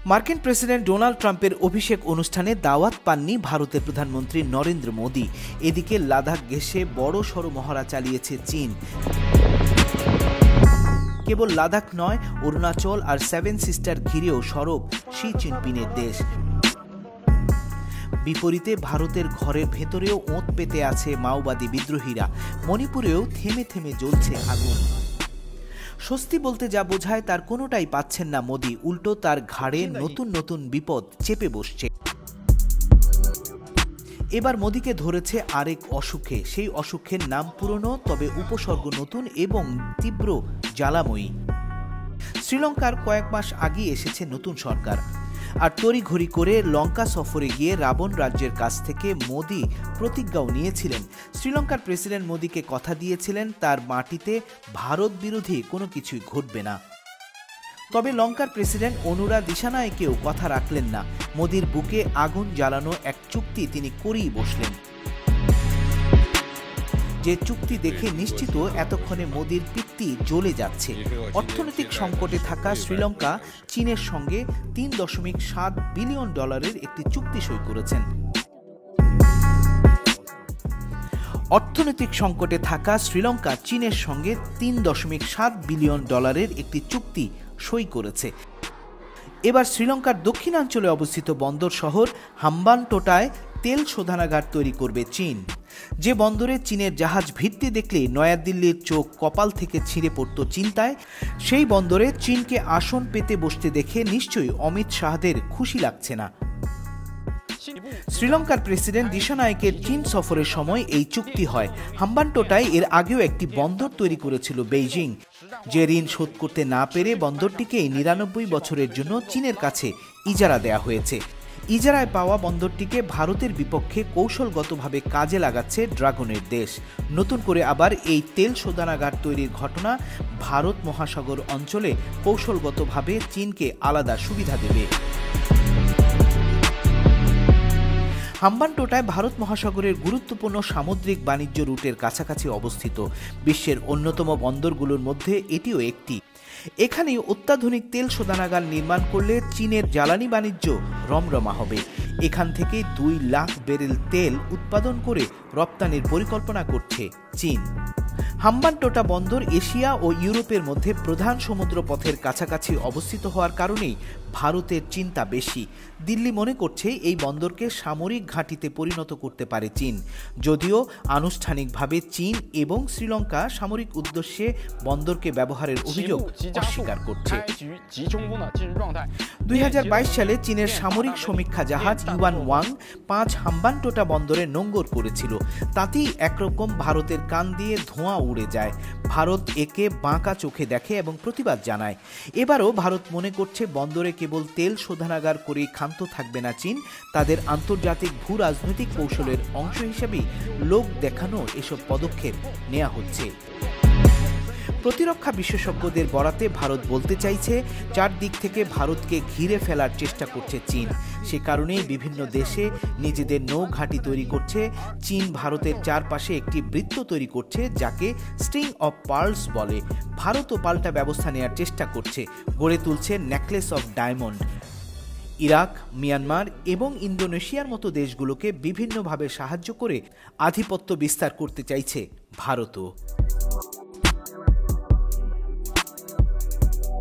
মার্কিন president Donald ট্রাম্পের অভিষেক অনুষ্ঠানে দাওয়াত পাননি ভারতের প্রধানমন্ত্রী নরেন্দ্র মোদি। এদিকে লাদাখ ঘেঁষে বড়সড় মহড়া চালিয়েছে চীন। কেবল লাদাখ নয়, অরুণাচল আর সেভেন সিস্টার ঘিরেও সরব শি জিনপিংয়ের দেশ। বিপরীতে ভারতের ঘরের ভেতরেও ওঁত পেতে আছে মাওবাদী বিদ্রোহীরা। মণিপুরেও থেমে থেমে জ্বলছে আগুন। স্বস্তি বলতে যা বোঝায় তার কোনোটাই পাচ্ছেন না মোদি, উল্টো তার ঘাড়ে নতুন নতুন বিপদ চেপে বসছে। এবার মোদিকে ধরেছে আরেক অসুখে। সেই অসুখের নাম পুরনো, তবে উপসর্গ নতুন এবং তীব্র জ্বালাময়ী। শ্রীলঙ্কার কয়েক মাস আগে এসেছে নতুন সরকার, আর তড়িঘড়ি করে লঙ্কা সফরে গিয়ে রাবণ রাজ্যের কাছ থেকে মোদি প্রতিজ্ঞাও নিয়েছিলেন। শ্রীলঙ্কার প্রেসিডেন্ট মোদিকে কথা দিয়েছিলেন তার মাটিতে ভারত বিরোধী কোনো কিছুই ঘটবে না। তবে লঙ্কার প্রেসিডেন্ট অনুরা দিশানায়কেও কথা রাখলেন না। মোদির বুকে আগুন জ্বালানো এক চুক্তি তিনি করেই বসলেন, যে চুক্তি দেখে নিশ্চিত এতক্ষণে মোদির পিত্তি জ্বলে যাচ্ছে। অর্থনৈতিক সংকটে থাকা শ্রীলঙ্কা চীনের সঙ্গে $3.7 বিলিয়ন একটি চুক্তি সই করেছেন। অর্থনৈতিক সংকটে থাকা শ্রীলঙ্কা চীনের সঙ্গে $3.7 বিলিয়ন একটি চুক্তি সই করেছে। এবার শ্রীলঙ্কার দক্ষিণাঞ্চলে অবস্থিত বন্দর শহর হাম্বানটোটায় তেল শোধনাগার তৈরি করবে চীন। যে বন্দরে চীনের জাহাজ ভিড়তে দেখলে নয়াদিল্লির চোখ কপাল থেকে ছিঁড়ে পড়ত চিন্তায়, সেই বন্দরে চীনকে আসন পেতে বসতে দেখে নিশ্চয়ই অমিত শাহদের খুশি লাগছে না। শ্রীলঙ্কার প্রেসিডেন্ট দিশানায়কের চীন সফরের সময় এই চুক্তি হয়। হাম্বানটোটায় এর আগেও একটি বন্দর তৈরি করেছিল বেইজিং। যে ঋণ শোধ করতে না পেরে বন্দরটিকে 99 বছরের জন্য চীনের কাছে ইজারা দেয়া হয়েছে। ইজারায় পাওয়া বন্দরটিকে ভারতের বিপক্ষে কৌশলগতভাবে কাজে লাগাচ্ছে ড্রাগনের দেশ। নতুন করে আবার এই তেল শোধনাগার তৈরির ঘটনা ভারত মহাসাগর অঞ্চলে কৌশলগতভাবে চীনকে আলাদা সুবিধা দেবে। হাম্বানটোটায় ভারত মহাসাগরের গুরুত্বপূর্ণ সামুদ্রিক বাণিজ্য রুটের কাছাকাছি অবস্থিত। বিশ্বের অন্যতম বন্দরগুলোর মধ্যে এটিও একটি। এখানে অত্যাধুনিক তেল শোধনাগার নির্মাণ করলে চীনের জ্বালানি বাণিজ্য রমরমা হবে। এখান থেকে 2 লাখ ব্যারেল তেল উৎপাদন করে রপ্তানির পরিকল্পনা করছে চীন। হাম্বানটোটা বন্দর এশিয়া ও ইউরোপের মধ্যে প্রধান সমুদ্র পথের কাছাকাছি অবস্থিত হওয়ার কারণেই ভারতের চিন্তা বেশি। দিল্লি মনে করছে এই বন্দরকে সামরিক ঘাঁটিতে পরিণত করতে পারে চীন, যদিও আনুষ্ঠানিকভাবে চীন এবং শ্রীলঙ্কা সামরিক উদ্দেশ্যে বন্দরকে ব্যবহারের অভিযোগ অস্বীকার করছে। 2022 সালে চীনের সামরিক সমীক্ষা জাহাজ ইউয়ান ওয়াং 5 হাম্বানটোটা বন্দরে নোঙর করেছিল। তাতেই একরকম ভারতের কান দিয়ে ধোঁয়া উড়ে যায়। ভারত একে বাঁকা চোখে দেখে এবং প্রতিবাদ জানায়। এবারও ভারত মনে করছে বন্দরে কেবল তেল শোধনাগার করেই ক্ষান্ত থাকবে না চীন, তাদের আন্তর্জাতিক ভূ রাজনৈতিক কৌশলের অংশ হিসেবেই লোক দেখানো এসব পদক্ষেপ নেওয়া হচ্ছে। প্রতিরক্ষা বিশেষজ্ঞদের বরাতে ভারত বলতে চাইছে, চারদিক থেকে ভারতকে ঘিরে ফেলার চেষ্টা করছে চীন। সে কারণেই বিভিন্ন দেশে নিজেদের নৌ ঘাঁটি তৈরি করছে। চীন ভারতের চারপাশে একটি বৃত্ত তৈরি করছে, যাকে স্ট্রিং অফ পার্লস বলে। ভারতও পাল্টা ব্যবস্থা নেওয়ার চেষ্টা করছে, গড়ে তুলছে necklace of diamond. Iraq, Myanmar এবং ইন্দোনেশিয়ার মতো দেশগুলোকে বিভিন্নভাবে সাহায্য করে আধিপত্য বিস্তার করতে চাইছে ভারতও।